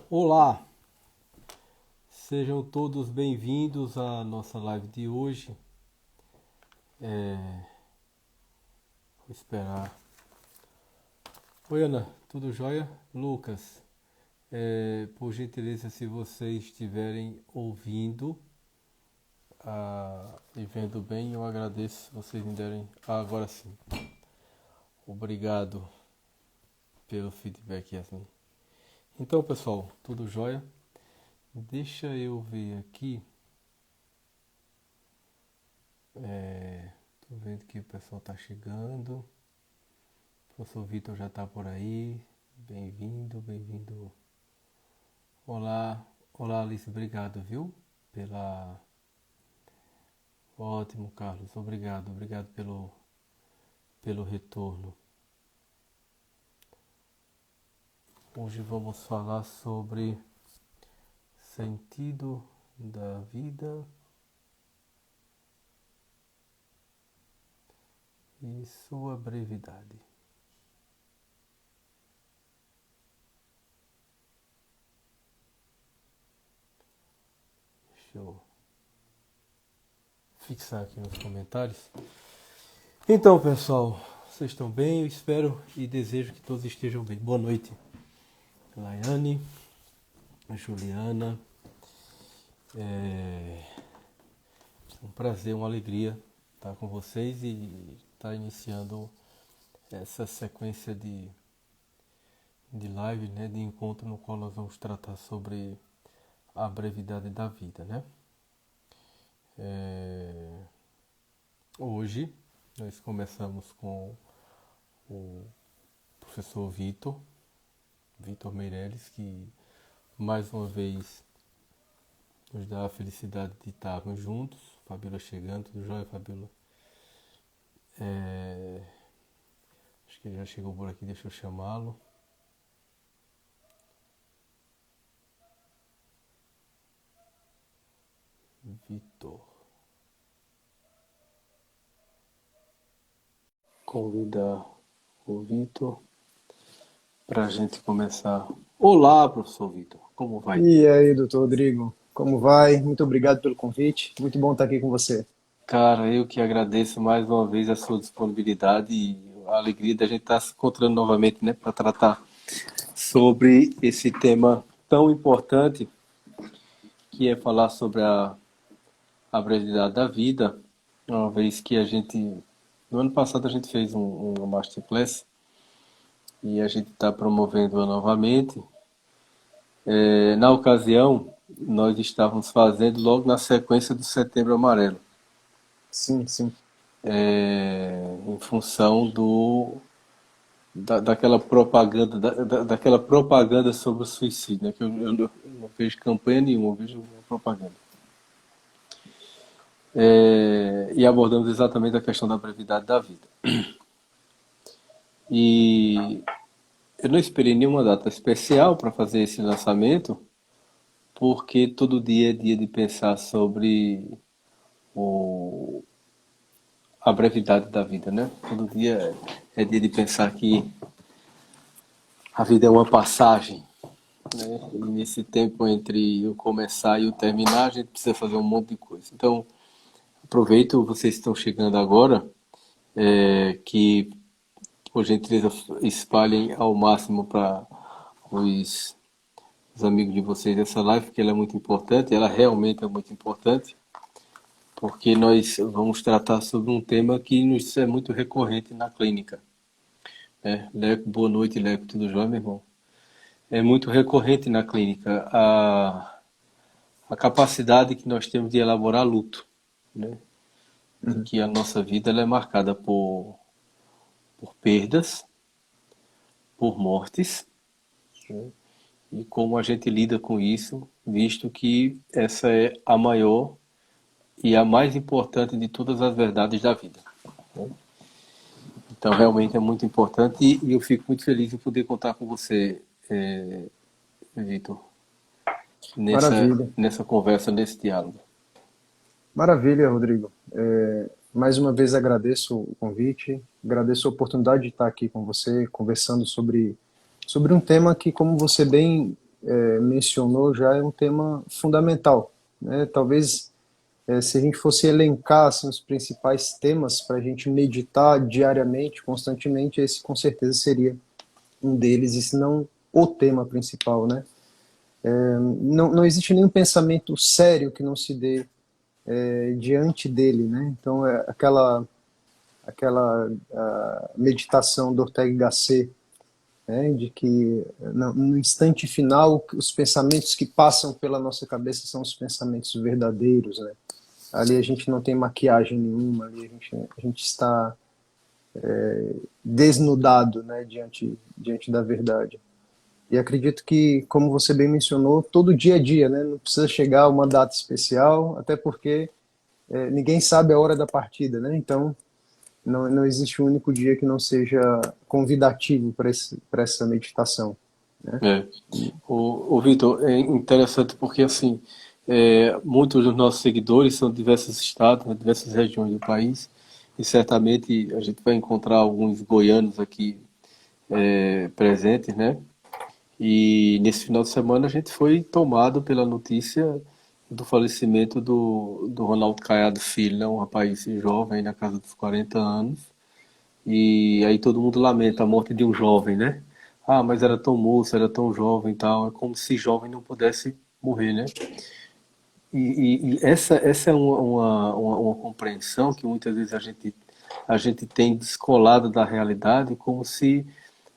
Olá, sejam todos bem-vindos à nossa live de hoje. Vou esperar. Oi, Ana, tudo jóia? Lucas, por gentileza, se vocês estiverem ouvindo e vendo bem, eu agradeço se vocês me derem. Agora sim. Obrigado pelo feedback, Yasmin. Então, pessoal, tudo jóia? Deixa eu ver aqui. Tô vendo que o pessoal tá chegando. O professor Vitor já tá por aí. Bem-vindo, bem-vindo. Olá, olá Alice, obrigado, viu? Pela. Ótimo, Carlos, obrigado pelo retorno. Hoje vamos falar sobre sentido da vida e sua brevidade. Deixa eu fixar aqui nos comentários. Então, pessoal, vocês estão bem? Eu espero e desejo que todos estejam bem. Boa noite, Laiane, Juliana. É um prazer, uma alegria estar com vocês e estar iniciando essa sequência de live, né, de encontro no qual nós vamos tratar sobre a brevidade da vida, né? Hoje nós começamos com o professor Vitor Meirelles, que mais uma vez nos dá a felicidade de estarmos juntos. Fabíola chegando, tudo jóia, Fabíola? Acho que ele já chegou por aqui, deixa eu chamá-lo. Vitor. Convidar o Vitor para a gente começar. Olá, professor Vitor, como vai? E aí, doutor Rodrigo, como vai? Muito obrigado pelo convite. Muito bom estar aqui com você. Cara, eu que agradeço mais uma vez a sua disponibilidade e a alegria da gente estar se encontrando novamente, né, para tratar sobre esse tema tão importante que é falar sobre a brevidade da vida, uma vez que no ano passado a gente fez uma masterclass e a gente está promovendo-a novamente. Na ocasião, nós estávamos fazendo logo na sequência do Setembro Amarelo, Sim, sim. em função daquela propaganda, daquela propaganda sobre o suicídio, né? Que eu não vejo campanha nenhuma, eu vejo propaganda. E abordamos exatamente a questão da brevidade da vida. E eu não esperei nenhuma data especial para fazer esse lançamento, porque todo dia é dia de pensar sobre o, a brevidade da vida, né? Todo dia é dia de pensar que a vida é uma passagem, né? E nesse tempo entre o começar e o terminar, a gente precisa fazer um monte de coisa. Então, aproveito, vocês estão chegando agora, que por gentileza espalhem ao máximo para os, os amigos de vocês essa live, porque ela é muito importante, ela realmente é muito importante, porque nós vamos tratar sobre um tema que nos é muito recorrente na clínica. Leco, boa noite, Leco, tudo jóia, meu irmão? É muito recorrente na clínica a capacidade que nós temos de elaborar luto, né? De Uhum. que a nossa vida ela é marcada por perdas, por mortes, né? E como a gente lida com isso, visto que essa é a maior e a mais importante de todas as verdades da vida, né? Então, realmente é muito importante e eu fico muito feliz em poder contar com você, Vitor, Maravilha. nessa conversa, nesse diálogo. Maravilha, Rodrigo. Mais uma vez agradeço o convite, agradeço a oportunidade de estar aqui com você, conversando sobre um tema que, como você bem mencionou já é um tema fundamental, né? Talvez se a gente fosse elencar assim, os principais temas para a gente meditar diariamente, constantemente, esse com certeza seria um deles, e se não o tema principal, né? Não existe nenhum pensamento sério que não se dê diante dele, né? Então, aquela meditação do Ortega y Gasset, né, de que no instante final os pensamentos que passam pela nossa cabeça são os pensamentos verdadeiros, né? Ali a gente não tem maquiagem nenhuma, ali a gente está desnudado, né, diante da verdade. E acredito que, como você bem mencionou, todo dia é dia, né? Não precisa chegar a uma data especial, até porque ninguém sabe a hora da partida, né? Então, não existe um único dia que não seja convidativo para essa meditação, né? É. O Vitor, é interessante porque assim, muitos dos nossos seguidores são de diversos estados, né, diversas regiões do país, e certamente a gente vai encontrar alguns goianos aqui presentes, né? E nesse final de semana a gente foi tomado pela notícia do falecimento do Ronaldo Caiado Filho, né? Um rapaz jovem, na casa dos 40 anos. E aí todo mundo lamenta a morte de um jovem, né? Ah, mas era tão moço, era tão jovem e tal. É como se jovem não pudesse morrer, né? E essa é uma compreensão que muitas vezes a gente tem descolada da realidade, como se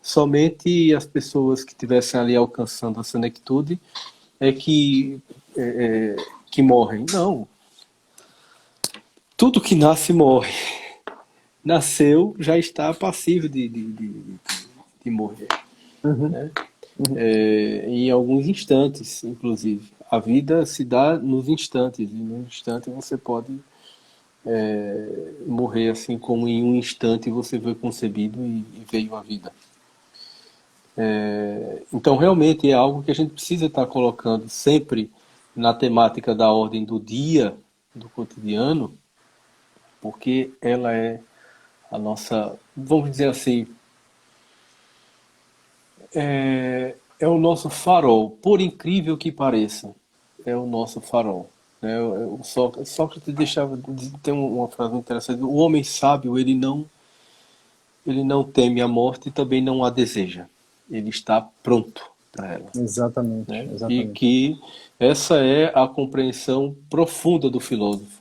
somente as pessoas que estivessem ali alcançando a senectude é que morrem. Não, tudo que nasce morre. Nasceu, já está passível de morrer. Uhum, uhum. Em alguns instantes, inclusive. A vida se dá nos instantes, e no instante você pode morrer assim como em um instante você foi concebido e veio à vida. Então, realmente é algo que a gente precisa estar colocando sempre na temática da ordem do dia, do cotidiano, porque ela é a nossa, vamos dizer assim, é o nosso farol, por incrível que pareça, é o nosso farol. Né? Sócrates deixava tem uma frase muito interessante: o homem sábio ele não teme a morte e também não a deseja. Ele está pronto para ela. Exatamente, Né? E exatamente. que essa é a compreensão profunda do filósofo.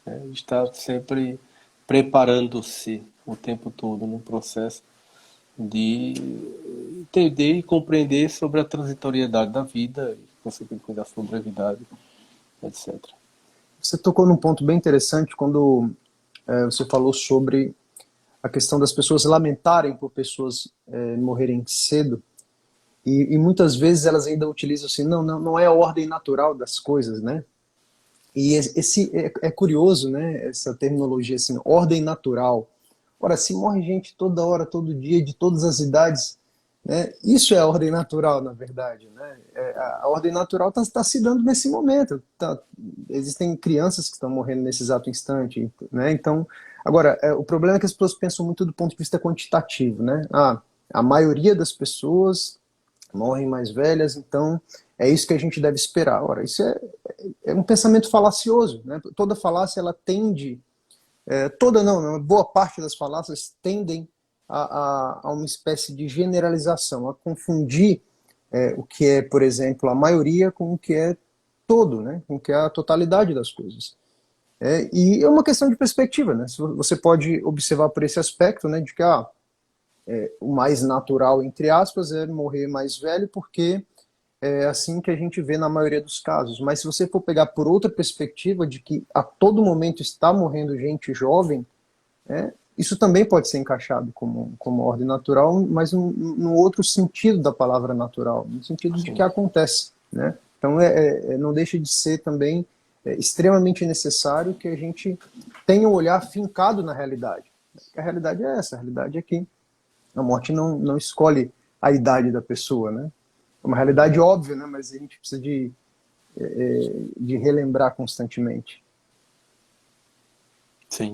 Né? Ele está sempre preparando-se o tempo todo no processo de entender e compreender sobre a transitoriedade da vida, consequentemente a sua brevidade, etc. Você tocou num ponto bem interessante quando você falou sobre a questão das pessoas lamentarem por pessoas morrerem cedo. E muitas vezes elas ainda utilizam assim, não é a ordem natural das coisas, né? E esse é curioso, né? Essa terminologia assim, ordem natural. Ora, se morre gente toda hora, todo dia, de todas as idades, né? Isso é a ordem natural, na verdade, né? A ordem natural está se dando nesse momento. Existem crianças que estão morrendo nesse exato instante, né? Então, agora, o problema é que as pessoas pensam muito do ponto de vista quantitativo, né? A maioria das pessoas morrem mais velhas, então é isso que a gente deve esperar. Ora, isso é um pensamento falacioso, né? Toda falácia ela tende, toda não, uma boa parte das falácias tendem a uma espécie de generalização, a confundir o que é, por exemplo, a maioria com o que é todo, né? Com o que é a totalidade das coisas. E é uma questão de perspectiva, né? Você pode observar por esse aspecto, né? De que o mais natural, entre aspas, é morrer mais velho, porque é assim que a gente vê na maioria dos casos. Mas se você for pegar por outra perspectiva, de que a todo momento está morrendo gente jovem, isso também pode ser encaixado como ordem natural, mas no outro sentido da palavra natural, no sentido de que Sim, acontece, né? Então, não deixa de ser também extremamente necessário que a gente tenha um olhar fincado na realidade. A realidade é essa, a realidade é que a morte não escolhe a idade da pessoa, né? É uma realidade óbvia, né? Mas a gente precisa de relembrar constantemente. sim.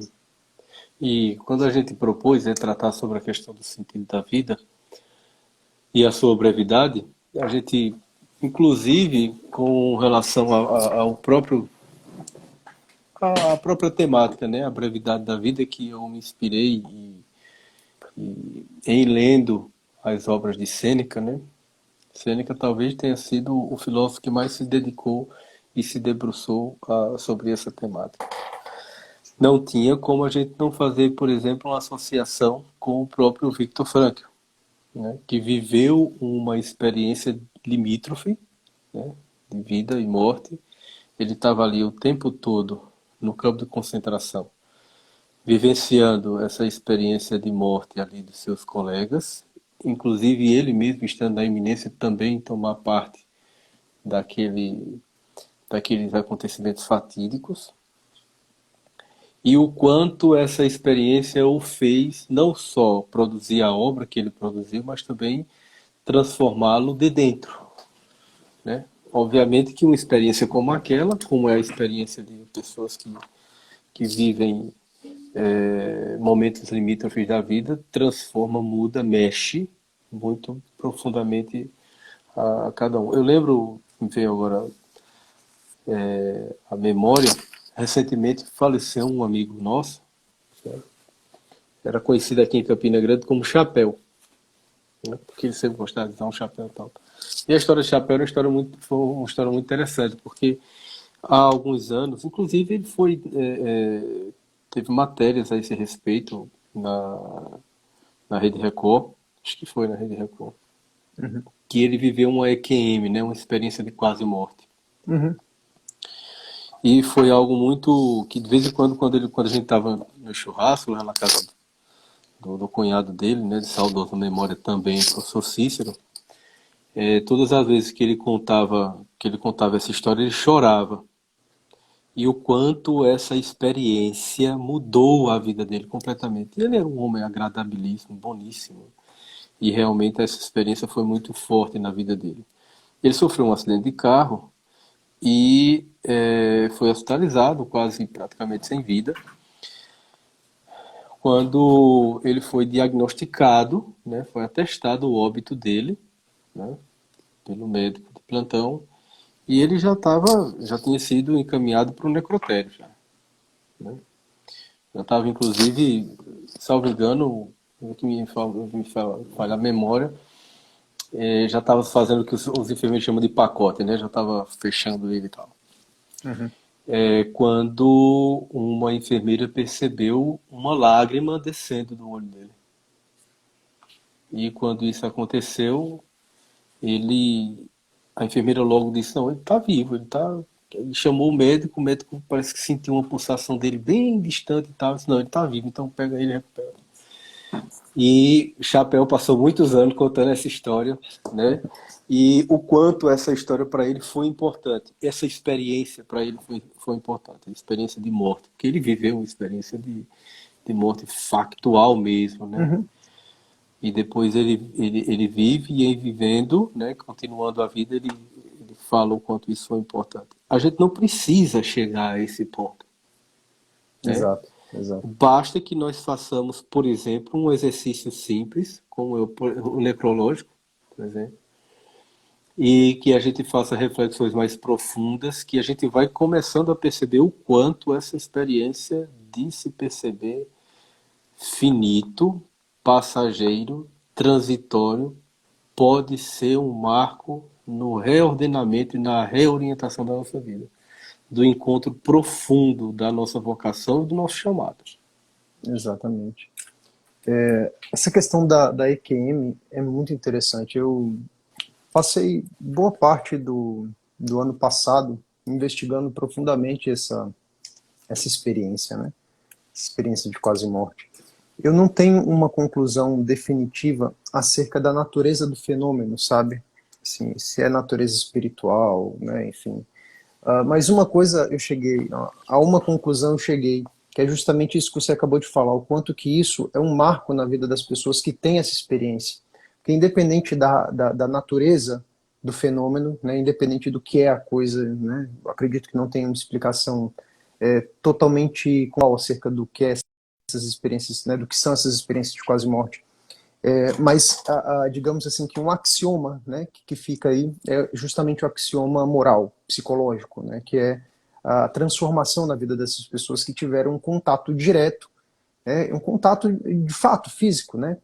E quando a gente propôs, né, tratar sobre a questão do sentido da vida e a sua brevidade, a gente Inclusive, com relação ao próprio, à própria temática, né? A brevidade da vida, que eu me inspirei em lendo as obras de Sêneca, né? Sêneca talvez tenha sido o filósofo que mais se dedicou e se debruçou sobre essa temática. Não tinha como a gente não fazer, por exemplo, uma associação com o próprio Viktor Frankl, né? Que viveu uma experiência limítrofe, né? De vida e morte. Ele estava ali o tempo todo no campo de concentração, vivenciando essa experiência de morte ali dos seus colegas, inclusive ele mesmo estando na iminência também tomar parte daquele, daqueles acontecimentos fatídicos, e o quanto essa experiência o fez não só produzir a obra que ele produziu, mas também transformá-lo de dentro, né? Obviamente que uma experiência como aquela, como é a experiência de pessoas que vivem momentos limítrofes da vida, transforma, muda, mexe muito profundamente a cada um. Eu lembro, me veio agora a memória, recentemente faleceu um amigo nosso, era conhecido aqui em Campina Grande como Chapéu, né? Porque ele sempre gostava de usar um chapéu e tal. E a história de Chapéu era foi uma história muito interessante, porque há alguns anos, inclusive ele teve matérias a esse respeito na Rede Record, acho que foi na Rede Record, Uhum. que ele viveu uma EQM, né, uma experiência de quase morte. Uhum. E foi algo muito que de vez em quando, quando a gente estava no churrasco lá na casa do cunhado dele, né, de saudosa memória também, o professor Cícero, todas as vezes que ele contava essa história, ele chorava. E o quanto essa experiência mudou a vida dele completamente. Ele era um homem agradabilíssimo, boníssimo. E realmente essa experiência foi muito forte na vida dele. Ele sofreu um acidente de carro e foi hospitalizado, quase praticamente sem vida. Quando ele foi diagnosticado, né, foi atestado o óbito dele, né, pelo médico de plantão, e ele já tinha sido encaminhado para o necrotério já, né? Já estava inclusive, salvo engano, que falha a memória, já estava fazendo o que os enfermeiros chamam de pacote, né? Já estava fechando ele e tal. Uhum. Quando uma enfermeira percebeu uma lágrima descendo do olho dele. E quando isso aconteceu, ele, a enfermeira logo disse, não, ele está vivo, ele está. Ele chamou o médico parece que sentiu uma pulsação dele bem distante e tal. Disse, não, ele está vivo, então pega ele e recupera. E Chapéu passou muitos anos contando essa história, né? E o quanto essa história para ele foi importante. Essa experiência para ele foi importante, a experiência de morte, porque ele viveu uma experiência de morte factual mesmo, né? Uhum. E depois ele vive e em vivendo, né, continuando a vida, ele fala o quanto isso foi importante. A gente não precisa chegar a esse ponto, né? Exato, exato. Basta que nós façamos, por exemplo, um exercício simples, como o necrológico, por exemplo, e que a gente faça reflexões mais profundas, que a gente vai começando a perceber o quanto essa experiência de se perceber finito, passageiro, transitório, pode ser um marco no reordenamento e na reorientação da nossa vida, do encontro profundo da nossa vocação e do nosso chamado. Exatamente. Essa questão da EQM é muito interessante. Eu passei boa parte do ano passado investigando profundamente essa experiência, né? Essa experiência de quase morte. Eu não tenho uma conclusão definitiva acerca da natureza do fenômeno, sabe? Assim, se é natureza espiritual, né? Enfim. Mas uma coisa eu cheguei, a uma conclusão eu cheguei, que é justamente isso que você acabou de falar, o quanto que isso é um marco na vida das pessoas que têm essa experiência. Porque independente da natureza do fenômeno, né, independente do que é a coisa, né, eu acredito que não tem uma explicação totalmente qual acerca do que é essas experiências, né, do que são essas experiências de quase morte. Mas, digamos assim, que um axioma, né, que fica aí é justamente o axioma moral, psicológico, né, que é a transformação na vida dessas pessoas que tiveram um contato direto, um contato de fato físico, né,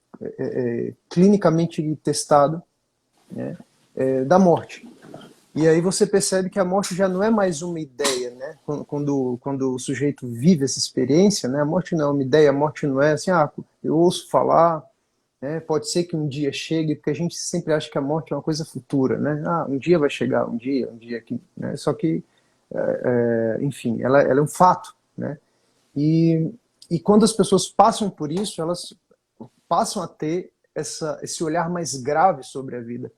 clinicamente testado, né, da morte. E aí você percebe que a morte já não é mais uma ideia, né? Quando o sujeito vive essa experiência, né? A morte não é uma ideia, a morte não é assim, eu ouço falar, né? Pode ser que um dia chegue, porque a gente sempre acha que a morte é uma coisa futura, né? Um dia vai chegar, um dia aqui, né? Só que, enfim, ela é um fato, né? E, e quando as pessoas passam por isso, elas passam a ter esse olhar mais grave sobre a vida.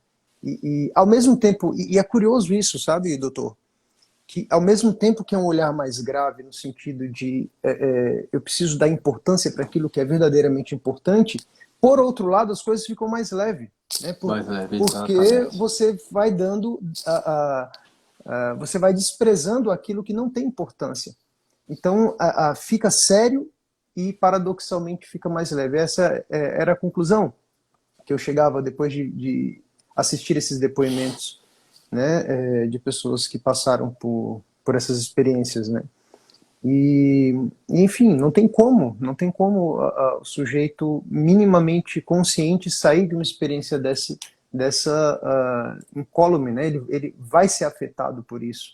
E ao mesmo tempo, e é curioso isso, sabe, doutor? Que ao mesmo tempo que é um olhar mais grave no sentido de eu preciso dar importância para aquilo que é verdadeiramente importante, por outro lado as coisas ficam mais leves, né? Mais leve, Porque exatamente. você vai dando, você vai desprezando aquilo que não tem importância. Então fica sério e paradoxalmente fica mais leve. Essa era a conclusão que eu chegava depois de assistir esses depoimentos, né, de pessoas que passaram por essas experiências, né? Enfim, não tem como o sujeito minimamente consciente sair de uma experiência dessa incólume, né? Ele vai ser afetado por isso,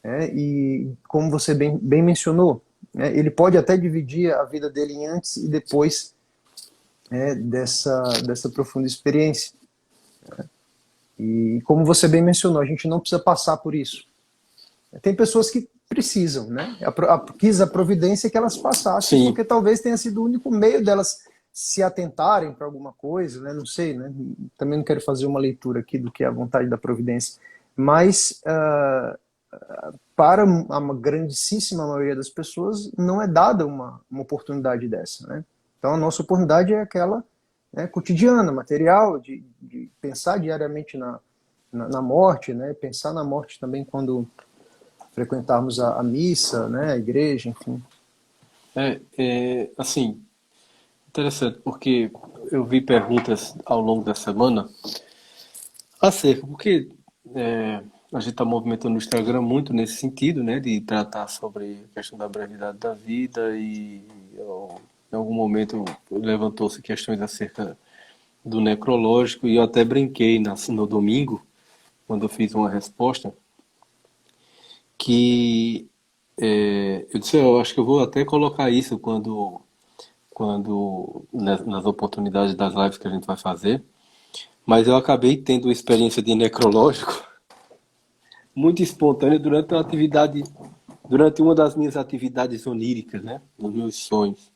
né? E como você bem mencionou, né, ele pode até dividir a vida dele em antes e depois, né, dessa profunda experiência. E como você bem mencionou, a gente não precisa passar por isso. Tem pessoas que precisam, né? Quis a providência que elas passassem, Sim, porque talvez tenha sido o único meio delas se atentarem para alguma coisa, né? Não sei, né? Também não quero fazer uma leitura aqui do que é a vontade da providência, mas para a grandíssima maioria das pessoas não é dada uma oportunidade dessa, né? Então a nossa oportunidade é aquela, né, cotidiana, material, de pensar diariamente na morte, né? Pensar na morte também quando frequentarmos a missa, né, a igreja, enfim. assim, interessante, porque eu vi perguntas ao longo da semana acerca, porque a gente está movimentando o Instagram muito nesse sentido, né, de tratar sobre a questão da brevidade da vida e em algum momento levantou-se questões acerca do necrológico e eu até brinquei no domingo, quando eu fiz uma resposta, que eu disse, eu acho que eu vou até colocar isso quando nas oportunidades das lives que a gente vai fazer, mas eu acabei tendo uma experiência de necrológico muito espontânea durante uma das minhas atividades oníricas, né, nos meus sonhos.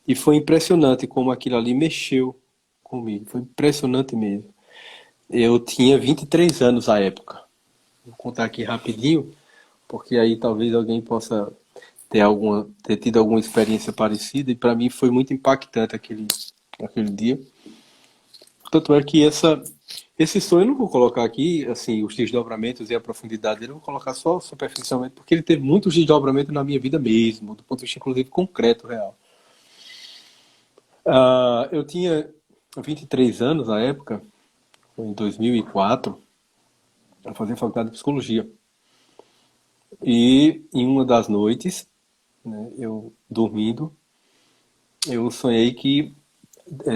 E foi impressionante como aquilo ali mexeu comigo, foi impressionante mesmo. Eu tinha 23 anos à época. Vou contar aqui rapidinho, porque aí talvez alguém possa ter tido alguma experiência parecida, e para mim foi muito impactante aquele dia. Tanto é que esse sonho eu não vou colocar aqui, assim, os desdobramentos e a profundidade dele, eu vou colocar só superficialmente, porque ele teve muitos desdobramentos na minha vida mesmo, do ponto de vista, inclusive, concreto, real. Eu tinha 23 anos na época, foi em 2004, eu fazia faculdade de psicologia. E em uma das noites, né, eu dormindo, eu sonhei que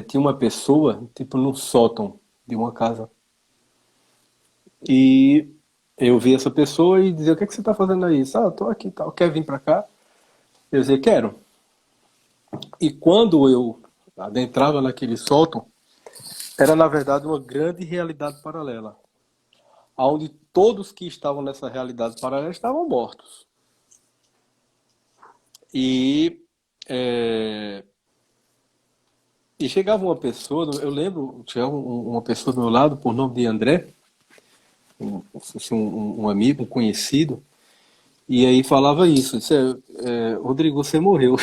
tinha uma pessoa, tipo, num sótão de uma casa. E eu vi essa pessoa e dizia, o que é que você está fazendo aí? Eu tô aqui e tal, quer vir para cá? Eu dizia, quero. E quando eu adentrava naquele sótão, era na verdade uma grande realidade paralela, onde todos que estavam nessa realidade paralela estavam mortos. E, é, e chegava uma pessoa, eu lembro, chegava uma pessoa do meu lado, por nome de André, um amigo, um conhecido, e aí falava isso, disse, Rodrigo, você morreu.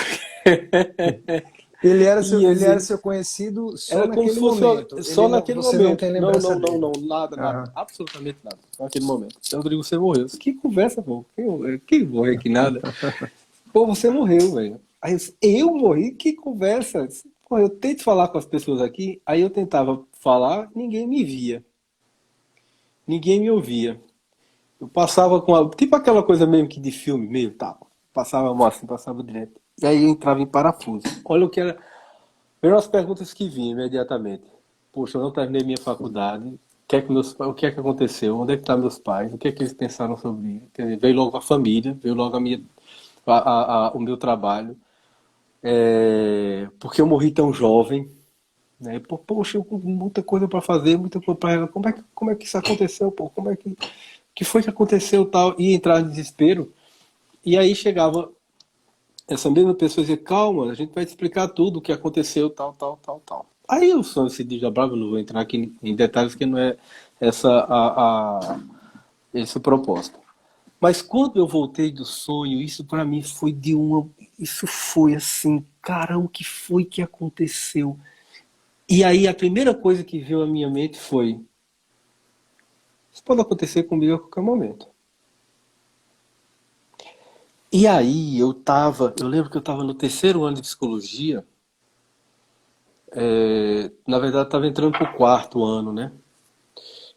E Ele era esse, seu conhecido só era como naquele se fosse momento. Ele só não, naquele você não momento. tem Não, lembrança não, não, dele. não, nada, nada, Aham. absolutamente nada. Só naquele momento. Então, Rodrigo, você morreu. Disse, que conversa, pô. Que morrer que nada. Pô, você morreu, velho. Aí eu disse, eu morri? Que conversa? Eu tento falar com as pessoas aqui, aí eu tentava falar, ninguém me via, ninguém me ouvia. Eu passava com tipo aquela coisa mesmo que de filme, meio tal. Passava a mão assim, passava direto. E aí eu entrava em parafuso. Olha o que era. Eram as perguntas que vinham imediatamente. Poxa, eu não terminei minha faculdade. O que é que aconteceu? Onde é que estão meus pais? O que é que eles pensaram sobre isso? Quer dizer, veio logo a família, veio logo o meu trabalho. Porque eu morri tão jovem, né? Poxa, muita coisa para fazer, muita coisa para. Como é que isso aconteceu? Pô? Que foi que aconteceu tal? E entrar em desespero. E aí chegava essa mesma pessoa e dizia, calma, a gente vai te explicar tudo o que aconteceu, tal, tal, tal, tal. Aí o sonho se desdobrava, não vou entrar aqui em detalhes, que não é essa esse o propósito. Mas quando eu voltei do sonho, isso para mim foi de uma. Isso foi assim, cara, o que foi que aconteceu? E aí a primeira coisa que veio à minha mente foi: isso pode acontecer comigo a qualquer momento. E aí eu lembro que eu estava no terceiro ano de psicologia, na verdade estava entrando para o quarto ano, né?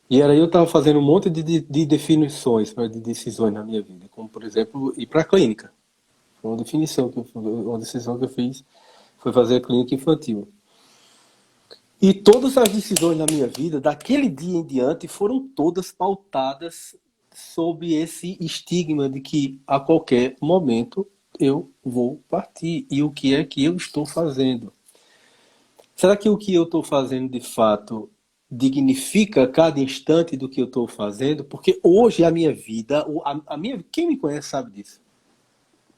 E era eu estava fazendo um monte de definições, de decisões na minha vida, como por exemplo ir para a clínica. Foi uma decisão que eu fiz, foi fazer a clínica infantil. E todas as decisões na minha vida, daquele dia em diante, foram todas pautadas sob esse estigma de que a qualquer momento eu vou partir. E o que é que eu estou fazendo? Será que o que eu estou fazendo de fato dignifica cada instante do que eu estou fazendo? Porque hoje a minha vida, quem me conhece sabe disso.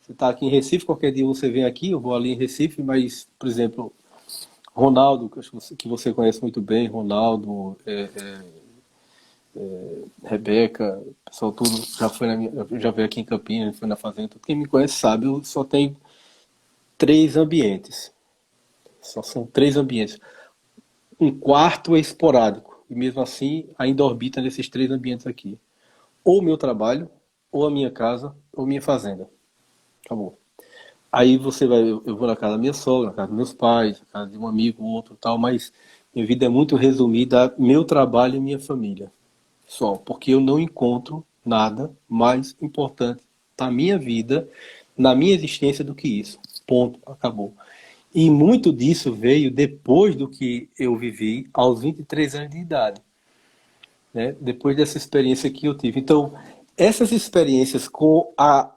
Você está aqui em Recife, qualquer dia você vem aqui, eu vou ali em Recife, mas, por exemplo, Ronaldo, que você conhece muito bem, Ronaldo, Rebeca, o pessoal tudo já foi já veio aqui em Campinas, foi na fazenda. Quem me conhece sabe, eu só tenho três ambientes. Só são três ambientes. Um quarto é esporádico, e mesmo assim ainda orbita nesses três ambientes aqui. Ou o meu trabalho, ou a minha casa, ou minha fazenda. Acabou. Aí você vai, eu vou na casa da minha sogra, na casa dos meus pais, na casa de um amigo, outro tal, mas minha vida é muito resumida a meu trabalho e minha família. Só, porque eu não encontro nada mais importante na minha vida, na minha existência do que isso. Ponto, acabou. E muito disso veio depois do que eu vivi aos 23 anos de idade, né? Depois dessa experiência que eu tive. Então, essas experiências com a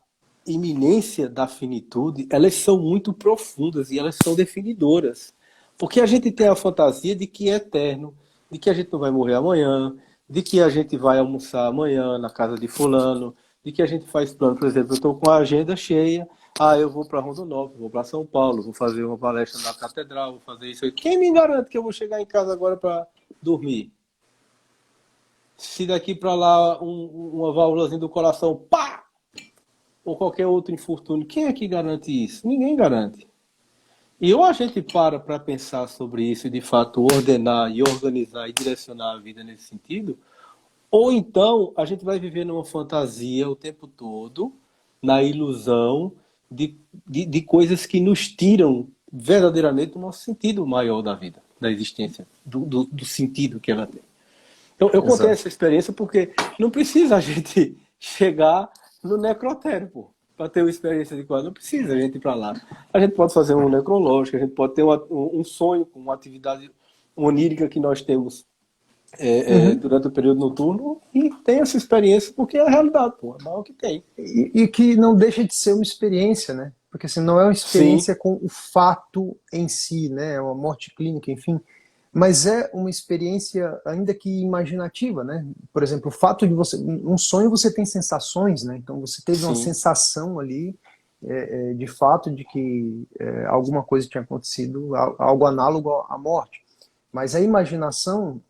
iminência da finitude, elas são muito profundas e elas são definidoras. Porque a gente tem a fantasia de que é eterno, de que a gente não vai morrer amanhã, de que a gente vai almoçar amanhã na casa de fulano, de que a gente faz plano. Por exemplo, eu estou com a agenda cheia, eu vou para Rondonópolis, vou para São Paulo, vou fazer uma palestra na catedral, vou fazer isso aí. Quem me garante que eu vou chegar em casa agora para dormir? Se daqui para lá uma válvulazinha do coração, pá! Ou qualquer outro infortúnio, quem é que garante isso? Ninguém garante. E ou a gente para pensar sobre isso e de fato ordenar e organizar e direcionar a vida nesse sentido, ou então a gente vai viver numa fantasia o tempo todo, na ilusão de coisas que nos tiram verdadeiramente do nosso sentido maior da vida, da existência, do sentido que ela tem. Então, eu contei Exato. essa experiência porque não precisa a gente chegar no necrotério, pô, para ter uma experiência de quadro. Não precisa a gente ir para lá. A gente pode fazer um necrológico, a gente pode ter um sonho com uma atividade onírica que nós temos Uhum. durante o período noturno e tem essa experiência porque é a realidade, pô, é maior que tem. E que não deixa de ser uma experiência, né? Porque assim, não é uma Sim, experiência com o fato em si, né? É uma morte clínica, enfim. Mas é uma experiência, ainda que imaginativa, né? Por exemplo, o fato de você. Um sonho você tem sensações, né? Então você teve uma sim, sensação ali, de fato, de que alguma coisa tinha acontecido, algo análogo à morte. Mas a imaginação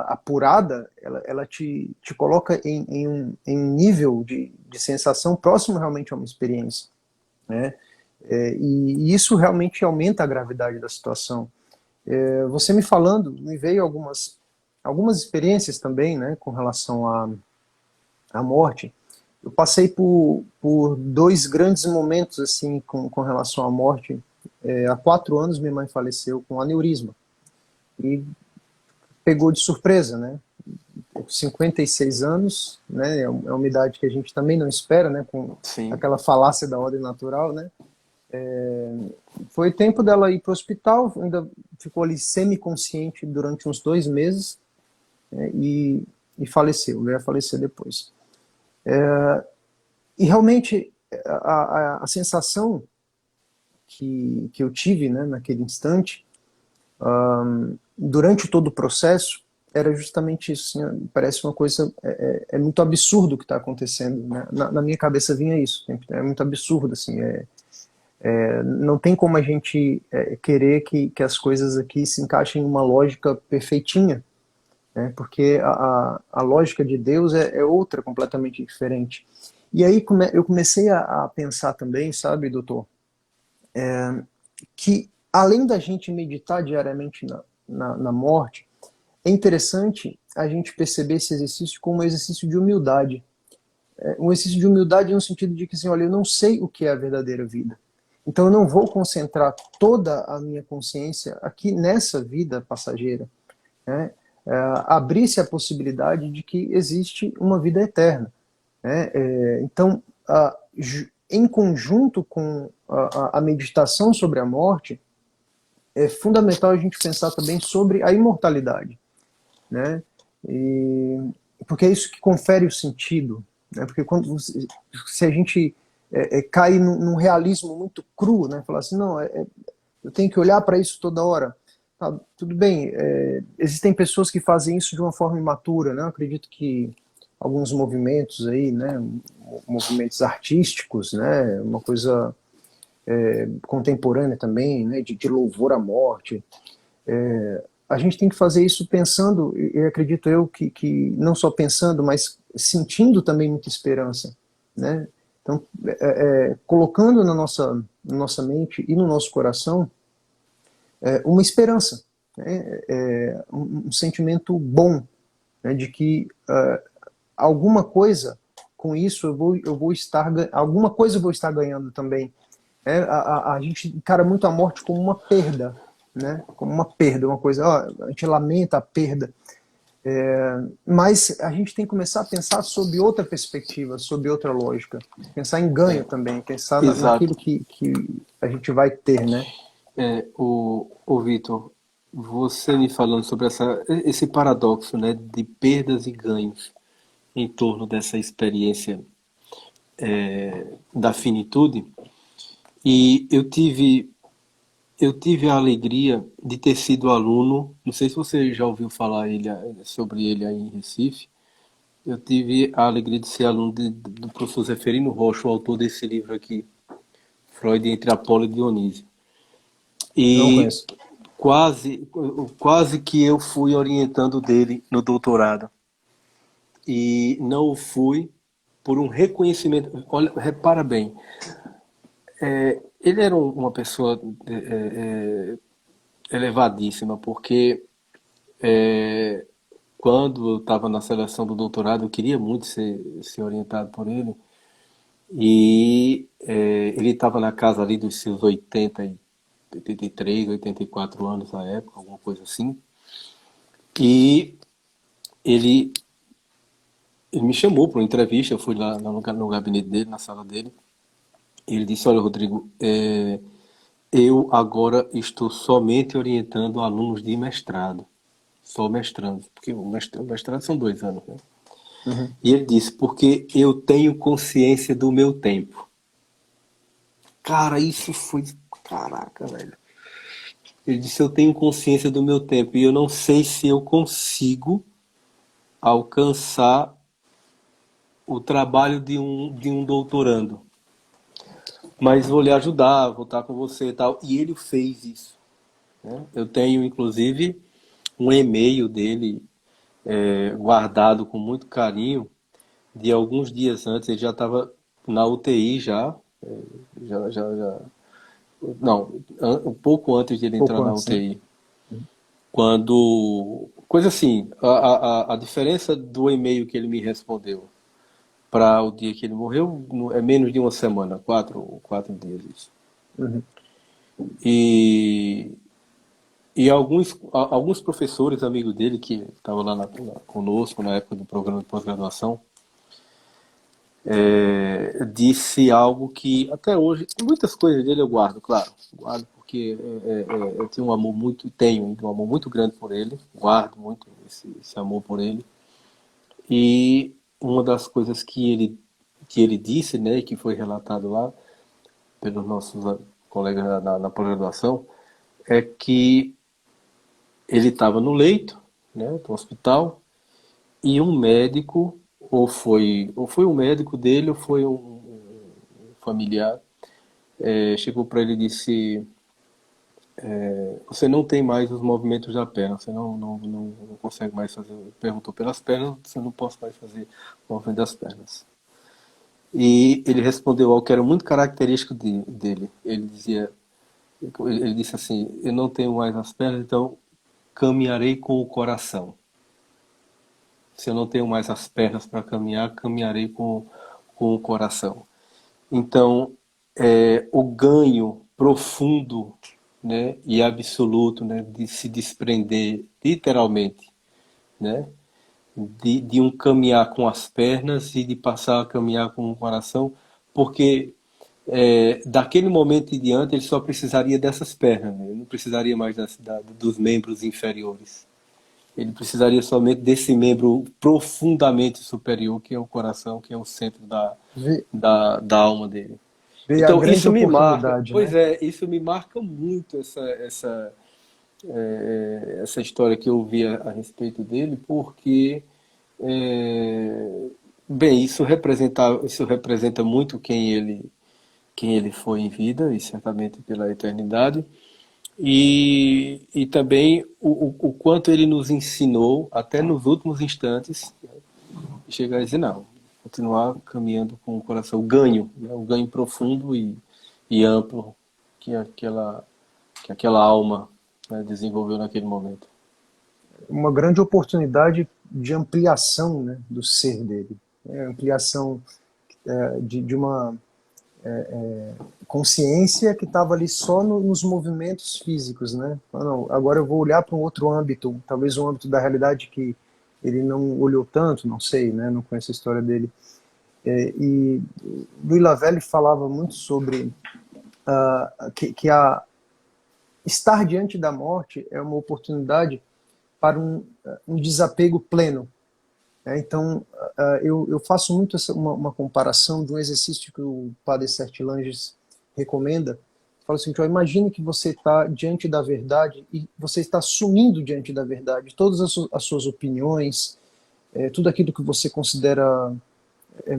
apurada, ela te coloca em um nível de sensação próximo realmente a uma experiência, né? E isso realmente aumenta a gravidade da situação. Você me falando, me veio algumas experiências também, né, com relação à morte. Eu passei por dois grandes momentos assim com relação à morte. há 4 anos minha mãe faleceu com aneurisma e pegou de surpresa, né? 56 anos, né? É uma idade que a gente também não espera, né? Com Sim. aquela falácia da ordem natural, né? Foi tempo dela ir para o hospital, ainda ficou ali semi-consciente durante uns 2 meses, né? E faleceu, veio a falecer depois. E realmente a sensação que eu tive, né, naquele instante, durante todo o processo, era justamente isso. Assim, parece uma coisa, é muito absurdo o que está acontecendo, né? Na minha cabeça vinha isso, é muito absurdo, assim, não tem como a gente querer que as coisas aqui se encaixem em uma lógica perfeitinha, né? Porque a lógica de Deus é outra, completamente diferente. E aí eu comecei a pensar também, sabe, doutor, que além da gente meditar diariamente na morte, é interessante a gente perceber esse exercício como um exercício de humildade. Um exercício de humildade no sentido de que, assim, olha, eu não sei o que é a verdadeira vida. Então eu não vou concentrar toda a minha consciência aqui nessa vida passageira, né? Abrir-se a possibilidade de que existe uma vida eterna, né? Então, em conjunto com a meditação sobre a morte, é fundamental a gente pensar também sobre a imortalidade, né? E, porque é isso que confere o sentido, né? Porque se a gente cai num realismo muito cru, né? Falar assim, não, eu tenho que olhar para isso toda hora. Tá, tudo bem, existem pessoas que fazem isso de uma forma imatura, né? Eu acredito que alguns movimentos aí, né? Movimentos artísticos, né? Uma coisa contemporânea também, né? De louvor à morte. A gente tem que fazer isso pensando, e acredito eu que não só pensando, mas sentindo também muita esperança, né? Então, colocando na nossa mente e no nosso coração uma esperança, né? Um sentimento bom, né? De que alguma coisa com isso eu vou estar, alguma coisa eu vou estar ganhando também. A gente encara muito a morte como uma perda, né? Como uma perda, uma coisa, ó, a gente lamenta a perda, mas a gente tem que começar a pensar sob outra perspectiva, sob outra lógica, pensar em ganho também, pensar naquilo Exato. que a gente vai ter, né? O Vitor, você me falando sobre esse paradoxo, né, de perdas e ganhos em torno dessa experiência da finitude, e eu tive a alegria de ter sido aluno, não sei se você já ouviu falar sobre ele aí em Recife. Eu tive a alegria de ser aluno do professor Zeferino Rocha, o autor desse livro aqui, Freud entre Apolo e Dionísio. Não E conheço. quase que eu fui orientando dele no doutorado. E não o fui por um reconhecimento. Olha, repara bem, ele era uma pessoa elevadíssima, porque quando eu estava na seleção do doutorado, eu queria muito ser orientado por ele. E ele estava na casa ali dos seus 83, 84 anos na época, alguma coisa assim. E ele, ele me chamou para uma entrevista, eu fui lá no gabinete dele, na sala dele. E ele disse: Olha, Rodrigo, eu agora estou somente orientando alunos de mestrado, só mestrandos, porque o mestrado são 2 anos, né? Uhum. E ele disse: Porque eu tenho consciência do meu tempo. Cara, isso foi. Caraca, velho. Ele disse: Eu tenho consciência do meu tempo e eu não sei se eu consigo alcançar o trabalho de um doutorando. Mas vou lhe ajudar, vou estar com você e tal. E ele fez isso, né? Eu tenho, inclusive, um e-mail dele guardado com muito carinho, de alguns dias antes. Ele já estava na UTI já, já, não, um pouco antes de ele entrar Pouco na antes, né? UTI. Quando, coisa assim, a diferença do e-mail que ele me respondeu para o dia que ele morreu é menos de uma semana, quatro dias isso. Uhum. E, e alguns professores amigos dele que estavam lá conosco na época do programa de pós-graduação, disse algo que até hoje, muitas coisas dele eu guardo, claro, guardo porque eu tenho um amor muito, tenho um amor muito grande por ele, guardo muito esse amor por ele. E uma das coisas que ele disse, né, e que foi relatado lá pelos nossos colegas na pós-graduação, é que ele estava no leito, né, do hospital, e um médico, ou foi um médico dele, ou foi um familiar, chegou para ele e disse: você não tem mais os movimentos da perna, você não consegue mais fazer. Perguntou pelas pernas, você não pode mais fazer o movimento das pernas. E ele respondeu algo que era muito característico dele. Ele disse assim: eu não tenho mais as pernas, então caminharei com o coração. Se eu não tenho mais as pernas para caminhar, caminharei com o coração. Então, o ganho profundo, né, e absoluto, né, de se desprender, literalmente, né, de um caminhar com as pernas e de passar a caminhar com o coração, porque daquele momento em diante ele só precisaria dessas pernas, né, ele não precisaria mais dos membros inferiores. Ele precisaria somente desse membro profundamente superior, que é o coração, que é o centro Ver, da alma dele. ver a Então, grande isso me marca, oportunidade, pois né? é, isso me marca muito essa história que eu ouvi a respeito dele, porque, é, bem, isso representa muito quem ele foi em vida, e certamente pela eternidade, e também o quanto ele nos ensinou, até nos últimos instantes, chegar a dizer: não, continuar caminhando com o coração, o ganho profundo e amplo que aquela alma, né, desenvolveu naquele momento. Uma grande oportunidade de ampliação, né, do ser dele. Ampliação de uma consciência que estava ali só nos movimentos físicos, né? Ah, não, agora eu vou olhar para um outro âmbito, talvez um âmbito da realidade que ele não olhou tanto, não sei, né? Não conheço a história dele. E Louis Lavelle falava muito sobre que estar diante da morte é uma oportunidade para um desapego pleno. Então, eu faço muito uma comparação de um exercício que o padre Sertilanges recomenda. Fala assim: imagine que você está diante da verdade e você está sumindo diante da verdade. Todas as suas opiniões, tudo aquilo que você considera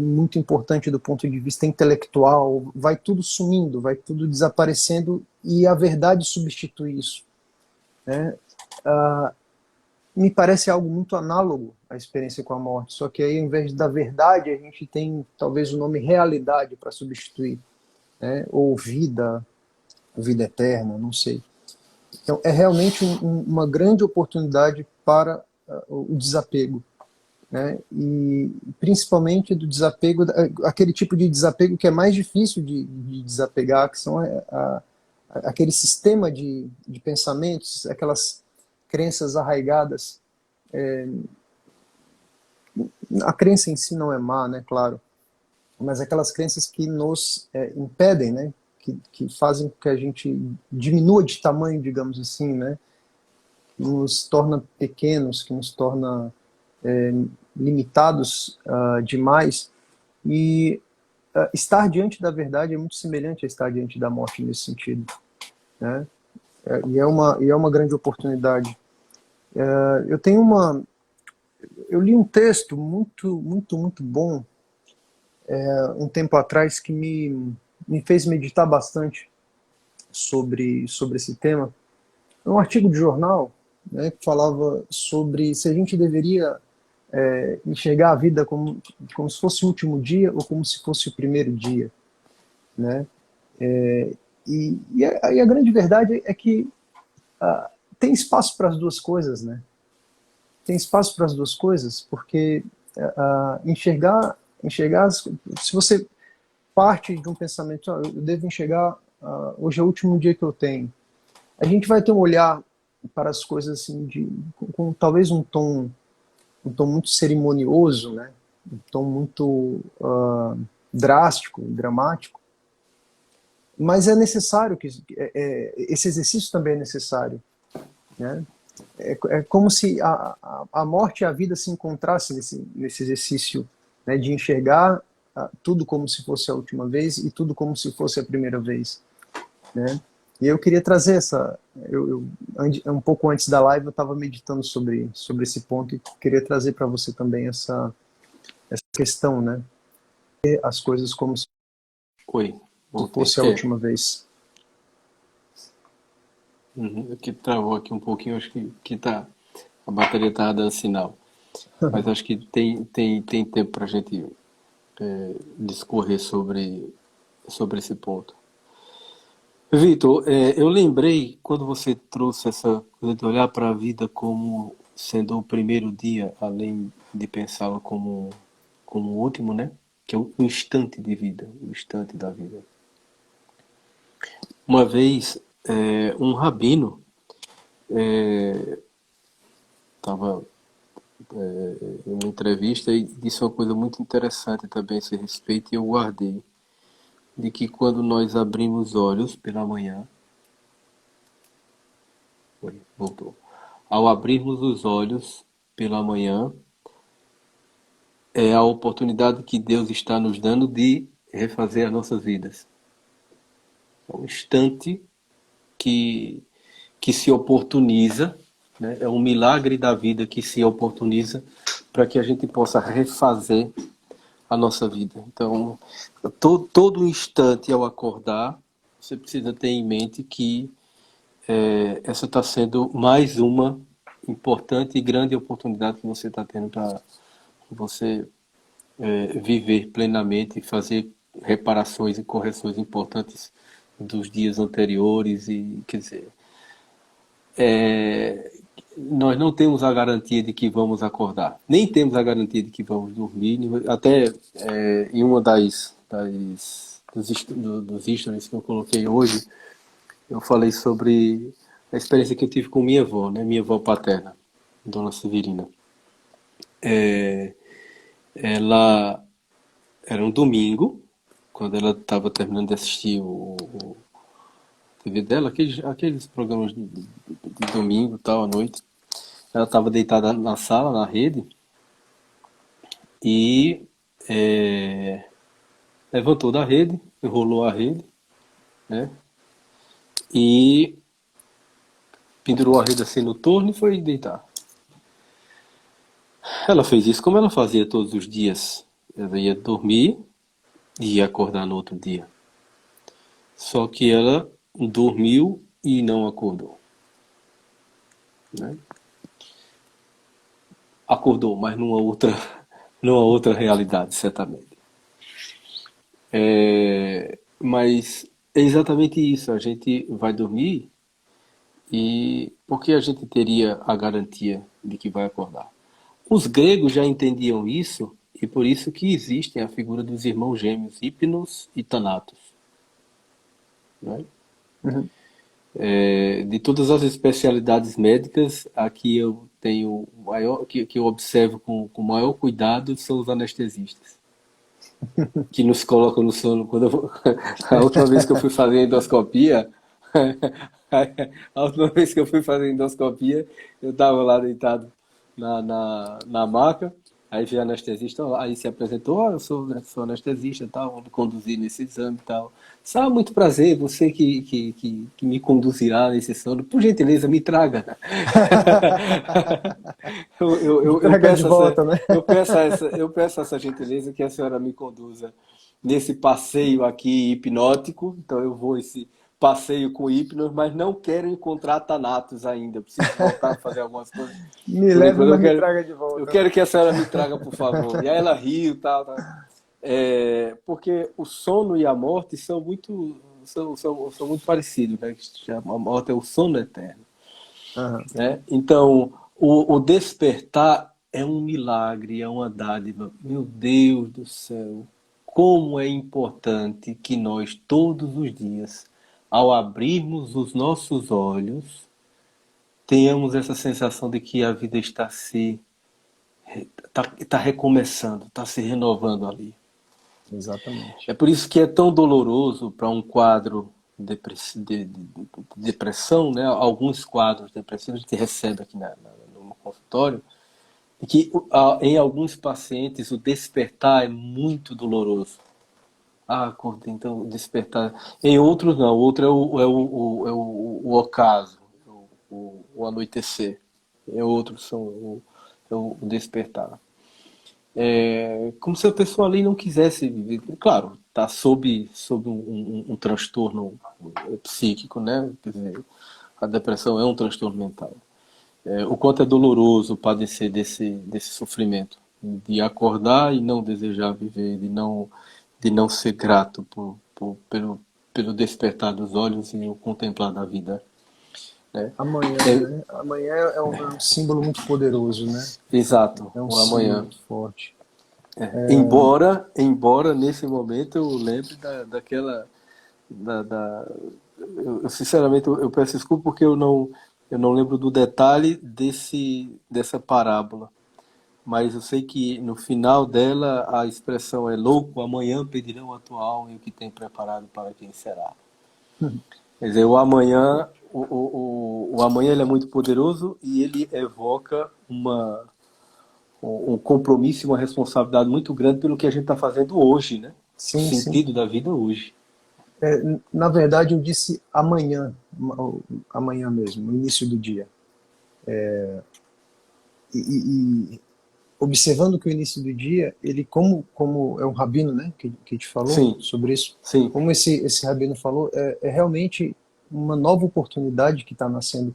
muito importante do ponto de vista intelectual, vai tudo sumindo, vai tudo desaparecendo e a verdade substitui isso, né? Me parece algo muito análogo à experiência com a morte, só que aí, ao invés da verdade, a gente tem talvez o nome realidade para substituir, né? Ou vida eterna, não sei. Então, é realmente uma grande oportunidade para o desapego, né? E principalmente do desapego, aquele tipo de desapego que é mais difícil de desapegar, que são aquele sistema de pensamentos, aquelas crenças arraigadas. A crença em si não é má, né, claro, mas aquelas crenças que nos impedem, né, que fazem com que a gente diminua de tamanho, digamos assim, né, que nos torna pequenos, que nos torna limitados demais. E estar diante da verdade é muito semelhante a estar diante da morte nesse sentido, né? E é uma grande oportunidade. Eu li um texto muito, muito, muito bom um tempo atrás que me fez meditar bastante sobre esse tema. É um artigo de jornal, né, que falava sobre se a gente deveria enxergar a vida como se fosse o último dia ou como se fosse o primeiro dia, né? E a grande verdade é que tem espaço para as duas coisas, né? Tem espaço para as duas coisas, porque enxergar, se você parte de um pensamento: eu devo enxergar hoje é o último dia que eu tenho. A gente vai ter um olhar para as coisas assim com talvez um tom muito cerimonioso, né? Um tom muito drástico, dramático, mas é necessário que esse exercício também é necessário, né? É como se a morte e a vida se encontrassem nesse exercício, né, de enxergar tudo como se fosse a última vez e tudo como se fosse a primeira vez, né? E eu queria trazer um pouco antes da live eu estava meditando sobre esse ponto e queria trazer para você também essa questão, né? As coisas como se Oi, voltei. fosse a última vez. Aqui travou aqui um pouquinho, acho que tá, a bateria tá dando sinal. Mas acho que tem tempo para a gente discorrer sobre esse ponto. Vitor, eu lembrei quando você trouxe essa coisa de olhar para a vida como sendo o primeiro dia, além de pensá-la como o último, né? Que é o instante de vida, o instante da vida. Uma vez, um rabino estava em uma entrevista e disse uma coisa muito interessante também a esse respeito e eu guardei. De que quando nós abrimos os olhos pela manhã, oi, voltou. Ao abrirmos os olhos pela manhã, é a oportunidade que Deus está nos dando de refazer as nossas vidas. É um instante que, que se oportuniza, né? É um milagre da vida que se oportuniza para que a gente possa refazer a nossa vida. Então, todo instante ao acordar, você precisa ter em mente que essa está sendo mais uma importante e grande oportunidade que você está tendo para você viver plenamente e fazer reparações e correções importantes dos dias anteriores e quer dizer nós não temos a garantia de que vamos acordar, nem temos a garantia de que vamos dormir. Até em uma dos stories que eu coloquei hoje, eu falei sobre a experiência que eu tive com minha avó, né? Minha avó paterna, Dona Severina. Ela era um domingo, quando ela estava terminando de assistir o TV dela, aqueles programas de domingo, tal, à noite. Ela estava deitada na sala, na rede, e levantou da rede, enrolou a rede, né? E pendurou a rede assim no torno e foi deitar. Ela fez isso como ela fazia todos os dias. Ela ia dormir e ia acordar no outro dia. Só que ela dormiu e não acordou, né? Acordou, mas numa outra realidade, certamente. Mas é exatamente isso. A gente vai dormir e por que a gente teria a garantia de que vai acordar? Os gregos já entendiam isso e por isso que existem a figura dos irmãos gêmeos, Hipnos e Thanatos, né? Uhum. De todas as especialidades médicas, aqui eu tenho maior, que eu observo com maior cuidado são os anestesistas, que nos colocam no sono. A última vez que eu fui fazer endoscopia, a última vez que eu fui fazer endoscopia, eu estava lá deitado na maca. Aí veio o anestesista, aí se apresentou, eu sou anestesista e tal, vou me conduzir nesse exame e tal. Sabe, muito prazer, você que me conduzirá nesse sono, por gentileza, me traga. Eu Traga de peço essa, volta, né? eu peço essa gentileza que a senhora me conduza nesse passeio aqui hipnótico. Então eu vou esse passeio com hipnos, mas não quero encontrar Thanatos ainda. Preciso voltar a fazer algumas coisas. Me Por leve, enquanto mas me traga de eu volta, né? quero que a senhora me traga, por favor. E aí ela riu, tal, tal. Porque o sono e a morte são muito parecidos, né? A morte é o sono eterno, Aham. né? Então, o despertar é um milagre, é uma dádiva. Meu Deus do céu, como é importante que nós todos os dias ao abrirmos os nossos olhos, tenhamos essa sensação de que a vida está recomeçando, está se renovando ali. Exatamente. É por isso que é tão doloroso para um quadro de depressão, né? Alguns quadros depressivos a gente recebe aqui no consultório, e que em alguns pacientes o despertar é muito doloroso. Ah, acordei, então despertar. Em outros não, o outro o ocaso, o anoitecer. Em outros são o despertar. É como se a pessoa ali não quisesse viver. Claro, está sob um transtorno psíquico, né? Quer dizer, a depressão é um transtorno mental. O quanto é doloroso padecer desse sofrimento, de acordar e não desejar viver, de não ser grato pelo despertar dos olhos e o contemplar da vida, né? Amanhã, É, né? Amanhã é um símbolo muito poderoso, né? exato, É um o símbolo amanhã. muito forte. Embora nesse momento eu lembre daquela da, sinceramente eu peço desculpa porque eu não lembro do detalhe dessa parábola, mas eu sei que no final dela a expressão é: louco, amanhã pedirão a tua alma e o que tem preparado para quem será. Quer dizer, o amanhã ele é muito poderoso e ele evoca um compromisso e uma responsabilidade muito grande pelo que a gente está fazendo hoje, né? O Sim, sim. sentido da vida hoje. Na verdade, eu disse amanhã, amanhã mesmo, no início do dia. E observando que o início do dia, ele como é um rabino, né, que te falou Sim, sobre isso, sim, como esse rabino falou, é realmente uma nova oportunidade que está nascendo.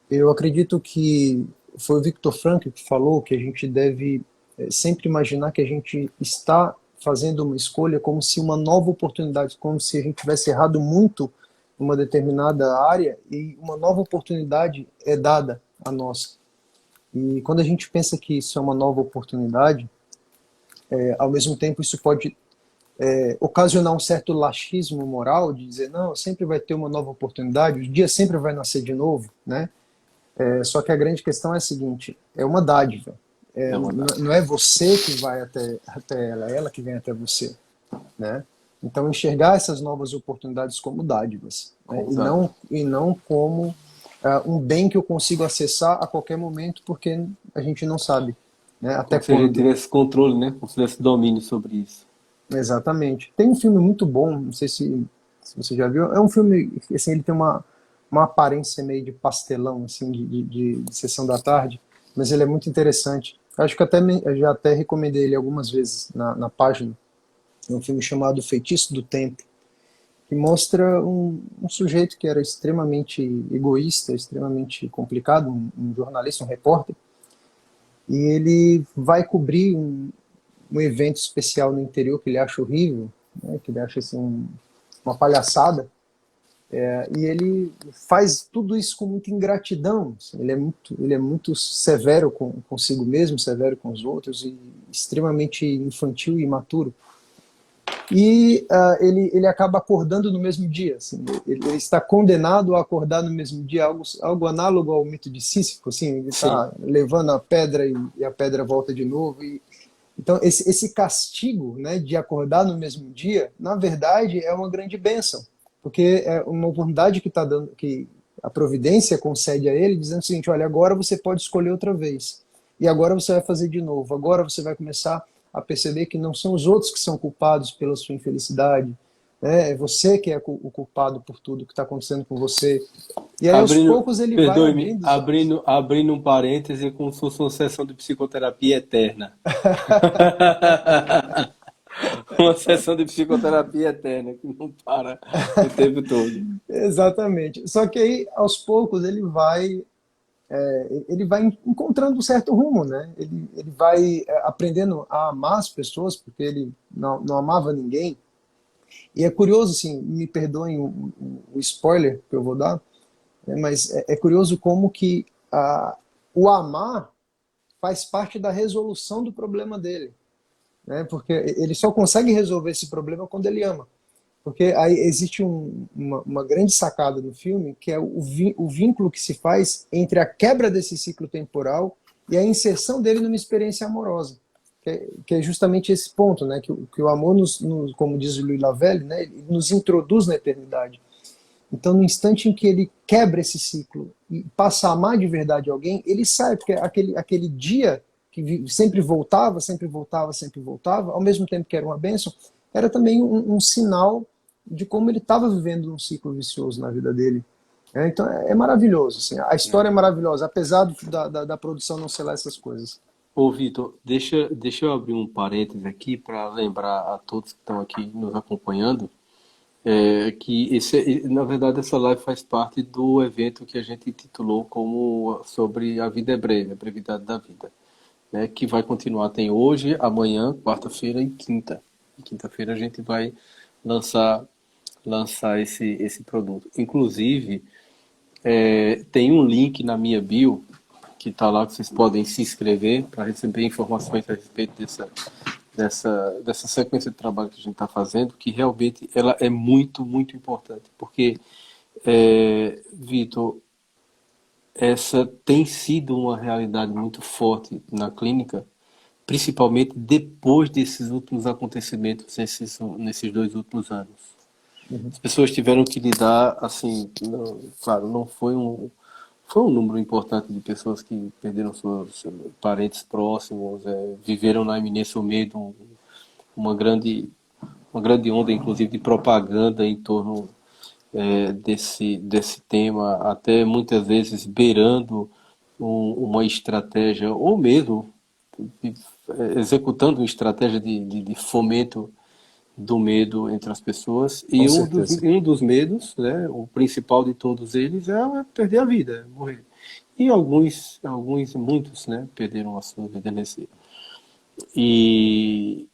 Eu acredito que foi o Viktor Frankl que falou que a gente deve sempre imaginar que a gente está fazendo uma escolha como se uma nova oportunidade, como se a gente tivesse errado muito em uma determinada área e uma nova oportunidade é dada a nós. E quando a gente pensa que isso é uma nova oportunidade, ao mesmo tempo isso pode ocasionar um certo laxismo moral de dizer, não, sempre vai ter uma nova oportunidade, o dia sempre vai nascer de novo, né? Só que a grande questão é a seguinte, é uma dádiva. é verdade. Não é você que vai até ela, é ela que vem até você, né? Então enxergar essas novas oportunidades como dádivas, né? Exato. E não como um bem que eu consigo acessar a qualquer momento, porque a gente não sabe, né? Até Como se a gente quando. tivesse controle, né? Como se tivesse domínio sobre isso. Exatamente. Tem um filme muito bom, não sei se você já viu, é um filme, assim, ele tem uma aparência meio de pastelão, assim, de sessão da tarde, mas ele é muito interessante. Acho que eu já até recomendei ele algumas vezes na página. É um filme chamado Feitiço do Tempo, que mostra um sujeito que era extremamente egoísta, extremamente complicado, um jornalista, um repórter, e ele vai cobrir um evento especial no interior que ele acha horrível, né, que ele acha assim, uma palhaçada, e ele faz tudo isso com muita ingratidão. Assim, ele é muito severo consigo mesmo, severo com os outros, e extremamente infantil e imaturo. E ele acaba acordando no mesmo dia. Assim, ele está condenado a acordar no mesmo dia, algo análogo ao mito de Sísifo. Assim, ele Sim. está levando a pedra e a pedra volta de novo. Então, esse castigo, né, de acordar no mesmo dia, na verdade, é uma grande bênção, porque é uma oportunidade que está dando, que a providência concede a ele, dizendo o seguinte: olha, agora você pode escolher outra vez, e agora você vai fazer de novo, agora você vai começar a perceber que não são os outros que são culpados pela sua infelicidade, né? É você que é o culpado por tudo que está acontecendo com você. E aí, aos Abrindo, poucos, ele vai perdoe-me, abrindo os olhos. abrindo um parêntese, como se fosse uma sessão de psicoterapia eterna. Uma sessão de psicoterapia eterna, que não para o tempo todo. Exatamente. Só que aí, aos poucos, ele vai encontrando um certo rumo, né? Ele vai aprendendo a amar as pessoas, porque ele não amava ninguém. E é curioso, assim, me perdoem o spoiler que eu vou dar, né? Mas é curioso como que o amar faz parte da resolução do problema dele, né? Porque ele só consegue resolver esse problema quando ele ama. Porque aí existe uma grande sacada no filme, que é o vínculo que se faz entre a quebra desse ciclo temporal e a inserção dele numa experiência amorosa. Que é justamente esse ponto, né? Que o amor, como diz o Louis Lavelle, né? Ele nos introduz na eternidade. Então, no instante em que ele quebra esse ciclo e passa a amar de verdade alguém, ele sai, porque aquele dia que sempre voltava, sempre voltava, sempre voltava, ao mesmo tempo que era uma bênção, era também um sinal de como ele estava vivendo um ciclo vicioso na vida dele. Então, é maravilhoso. Assim, a história é maravilhosa, apesar da produção não ser lá essas coisas. Ô, Vitor, deixa eu abrir um parênteses aqui para lembrar a todos que estão aqui nos acompanhando, que na verdade essa live faz parte do evento que a gente intitulou como sobre a vida é breve, a brevidade da vida, né? Que vai continuar, tem hoje, amanhã, quarta-feira e quinta. E quinta-feira a gente vai lançar lançar esse produto. Inclusive, tem um link na minha bio que está lá que vocês podem se inscrever para receber informações a respeito dessa sequência de trabalho que a gente está fazendo, que realmente ela é muito, muito importante. Porque, Vitor, essa tem sido uma realidade muito forte na clínica, principalmente depois desses últimos acontecimentos, nesses 2 últimos anos. Uhum. As pessoas tiveram que lidar, assim, claro, não foi um número importante de pessoas que perderam seus parentes próximos, viveram na iminência ou medo, uma grande, uma grande onda, inclusive, de propaganda em torno desse tema, até muitas vezes beirando uma estratégia, ou mesmo executando uma estratégia de fomento do medo entre as pessoas. Com E certeza. um dos medos, né, o principal de todos eles, é perder a vida, é morrer. E muitos, né, perderam a sua vida nesse. E,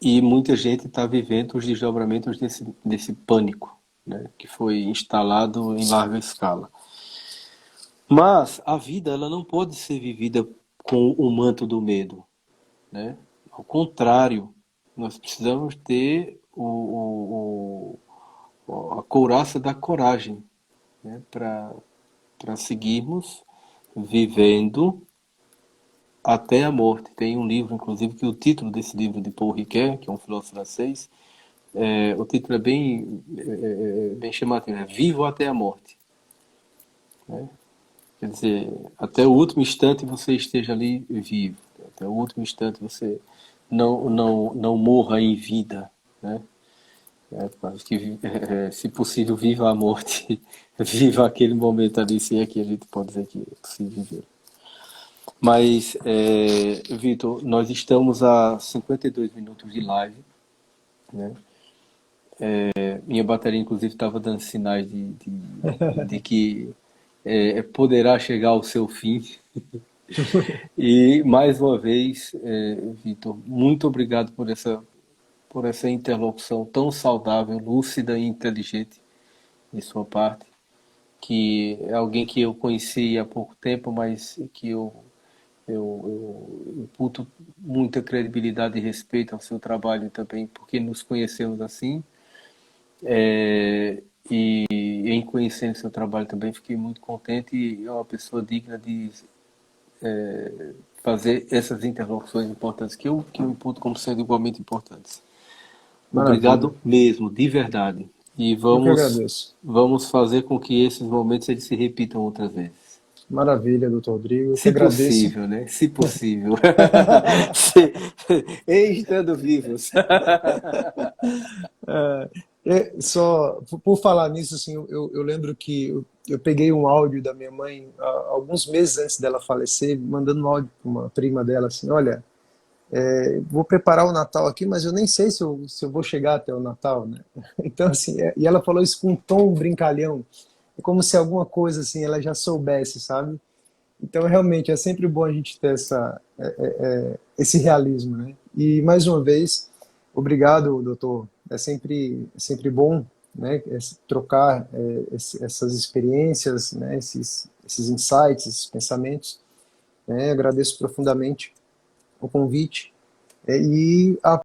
e muita gente está vivendo os desdobramentos desse pânico, né, que foi instalado em larga escala. Mas a vida ela não pode ser vivida com o manto do medo, né? Ao contrário, nós precisamos ter a couraça da coragem, né? Para seguirmos vivendo até a morte. Tem um livro, inclusive, que o título desse livro de Paul Ricoeur, que é um filósofo francês, o título é bem chamativo, é Vivo até a morte. Né? Quer dizer, até o último instante você esteja ali vivo. Até o último instante você não morra em vida. Né? Quase que, se possível, viva a morte. Viva aquele momento ali, se é que a gente pode dizer que é possível viver. Mas, Vitor, nós estamos a 52 minutos de live, né? Minha bateria, inclusive, estava dando sinais de que poderá chegar ao seu fim. E, mais uma vez, Vitor, muito obrigado por essa interlocução tão saudável, lúcida e inteligente de sua parte, que é alguém que eu conheci há pouco tempo, mas que eu imputo muita credibilidade e respeito ao seu trabalho também, porque nos conhecemos assim. É, e em conhecendo seu trabalho também fiquei muito contente e é uma pessoa digna de fazer essas interlocuções importantes que eu imputo como sendo igualmente importantes. Maravilha. Obrigado mesmo, de verdade. E Eu que agradeço. vamos fazer com que esses momentos eles se repitam outras vezes. Maravilha, doutor Rodrigo. Eu que Se agradeço. possível, né? Se possível. Se, estando vivos. Só por falar nisso, assim, eu lembro que eu peguei um áudio da minha mãe alguns meses antes dela falecer, mandando um áudio para uma prima dela, assim, olha, vou preparar o Natal aqui, mas eu nem sei se eu vou chegar até o Natal, né? Então, assim, e ela falou isso com um tom brincalhão, é como se alguma coisa, assim, ela já soubesse, sabe? Então, realmente, é sempre bom a gente ter esse realismo, né? E, mais uma vez, obrigado, doutor. É sempre bom, né, trocar essas experiências, né, esses insights, esses pensamentos. Né? Agradeço profundamente o convite. E a